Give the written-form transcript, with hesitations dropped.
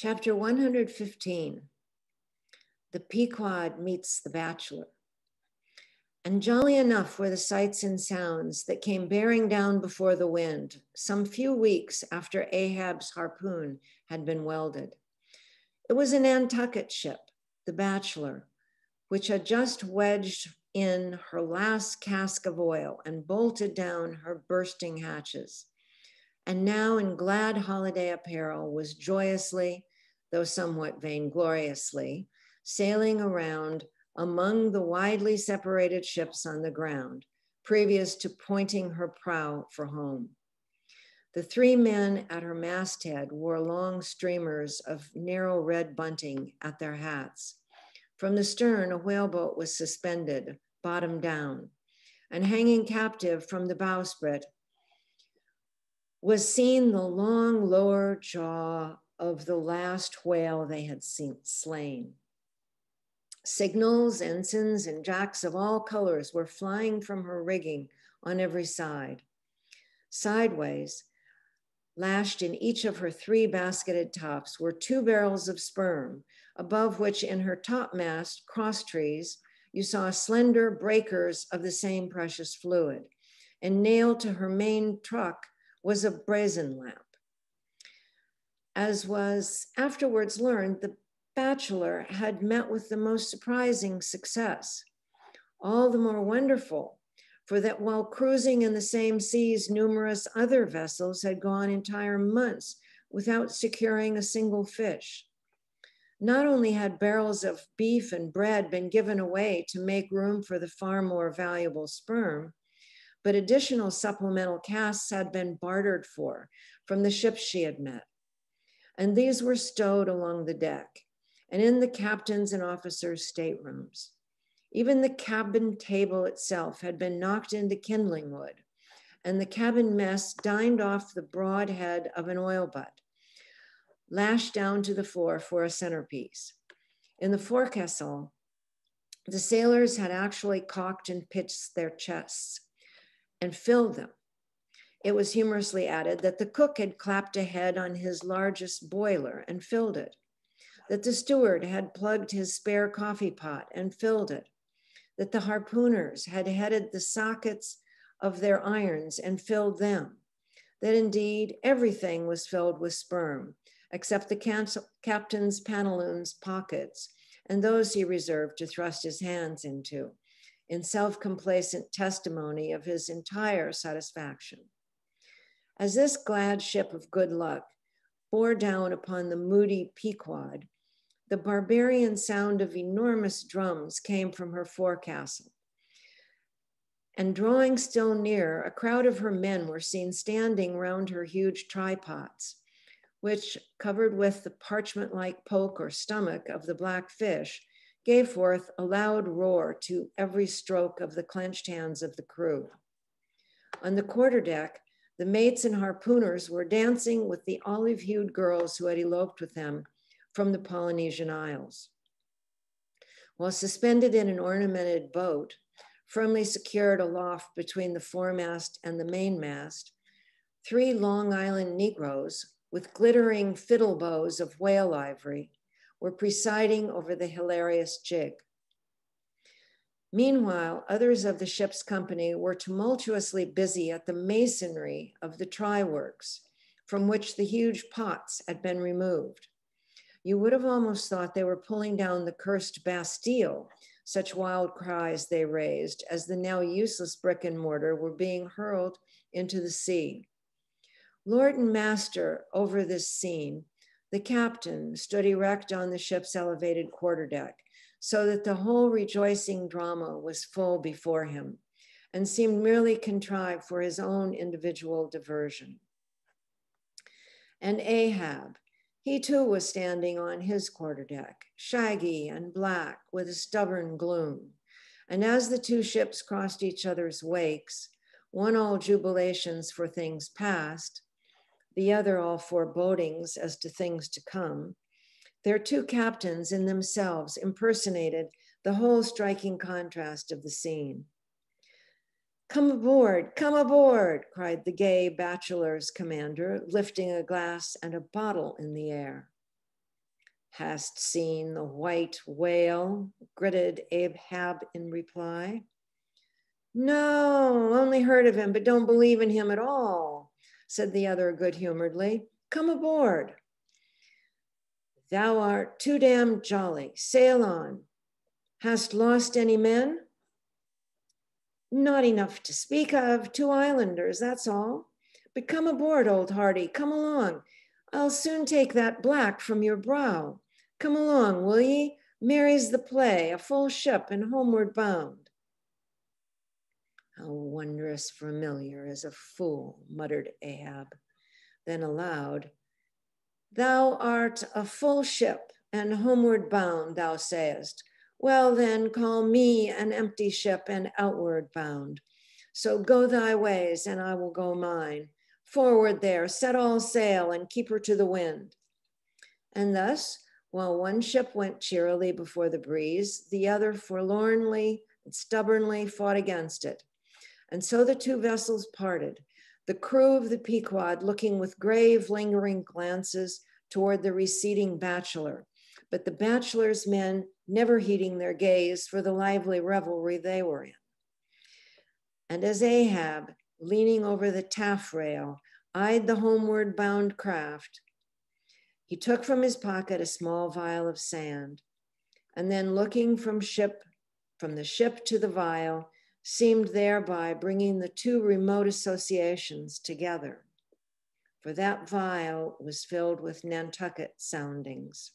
Chapter 115, The Pequod Meets the Bachelor. And jolly enough were the sights and sounds that came bearing down before the wind, some few weeks after Ahab's harpoon had been welded. It was a Nantucket ship, the Bachelor, which had just wedged in her last cask of oil and bolted down her bursting hatches, and now in glad holiday apparel was joyously, though somewhat vaingloriously, sailing around among the widely separated ships on the ground, previous to pointing her prow for home. The three men at her masthead wore long streamers of narrow red bunting at their hats. From the stern, a whaleboat was suspended, bottom down, and hanging captive from the bowsprit was seen the long lower jaw of the last whale they had slain. Signals, ensigns, and jacks of all colors were flying from her rigging on every side. Sideways, lashed in each of her three basketed tops, were 2 barrels of sperm, above which in her topmast cross trees, you saw slender breakers of the same precious fluid, and nailed to her main truck was a brazen lamp. As was afterwards learned, the Bachelor had met with the most surprising success. All the more wonderful, for that while cruising in the same seas, numerous other vessels had gone entire months without securing a single fish. Not only had barrels of beef and bread been given away to make room for the far more valuable sperm, but additional supplemental casks had been bartered for from the ships she had met. And these were stowed along the deck and in the captain's and officers' staterooms. Even the cabin table itself had been knocked into kindling wood, and the cabin mess dined off the broad head of an oil butt, lashed down to the floor for a centerpiece. In the forecastle, the sailors had actually cocked and pitched their chests and filled them. It was humorously added that the cook had clapped a head on his largest boiler and filled it, that the steward had plugged his spare coffee pot and filled it, that the harpooners had headed the sockets of their irons and filled them, that indeed everything was filled with sperm, except the captain's pantaloons pockets and those he reserved to thrust his hands into, in self-complacent testimony of his entire satisfaction. As this glad ship of good luck bore down upon the moody Pequod, the barbarian sound of enormous drums came from her forecastle. And drawing still nearer, a crowd of her men were seen standing round her huge trypots, which, covered with the parchment-like poke or stomach of the black fish, gave forth a loud roar to every stroke of the clenched hands of the crew. On the quarterdeck, the mates and harpooners were dancing with the olive-hued girls who had eloped with them from the Polynesian Isles. While suspended in an ornamented boat, firmly secured aloft between the foremast and the mainmast, 3 Long Island Negroes with glittering fiddle bows of whale ivory were presiding over the hilarious jig. Meanwhile, others of the ship's company were tumultuously busy at the masonry of the try-works, from which the huge pots had been removed. You would have almost thought they were pulling down the cursed Bastille, such wild cries they raised as the now useless brick and mortar were being hurled into the sea. Lord and master over this scene, the captain stood erect on the ship's elevated quarterdeck, so that the whole rejoicing drama was full before him and seemed merely contrived for his own individual diversion. And Ahab, he too was standing on his quarterdeck, shaggy and black with a stubborn gloom. And as the 2 ships crossed each other's wakes, one all jubilations for things past, the other all forebodings as to things to come, their 2 captains in themselves impersonated the whole striking contrast of the scene. Come aboard, cried the gay Bachelor's commander, lifting a glass and a bottle in the air. Hast seen the white whale? Gritted Ahab in reply. No, only heard of him, but don't believe in him at all, said the other good-humoredly. Come aboard. Thou art too damn jolly. Sail on. Hast lost any men? Not enough to speak of, 2 islanders, that's all. But come aboard, old Hardy, come along. I'll soon take that black from your brow. Come along, will ye? Merry's the play, a full ship and homeward bound. How wondrous familiar is a fool, muttered Ahab. Then aloud, thou art a full ship and homeward bound, thou sayest. Well then, call me an empty ship and outward bound. So go thy ways and I will go mine. Forward there, set all sail and keep her to the wind. And thus, while one ship went cheerily before the breeze, the other forlornly and stubbornly fought against it. And so the 2 vessels parted, the crew of the Pequod looking with grave, lingering glances toward the receding Bachelor, but the Bachelor's men never heeding their gaze for the lively revelry they were in. And as Ahab, leaning over the taffrail, eyed the homeward bound craft, he took from his pocket a small vial of sand, and then looking from the ship to the vial, seemed thereby bringing the 2 remote associations together. For that vial was filled with Nantucket soundings.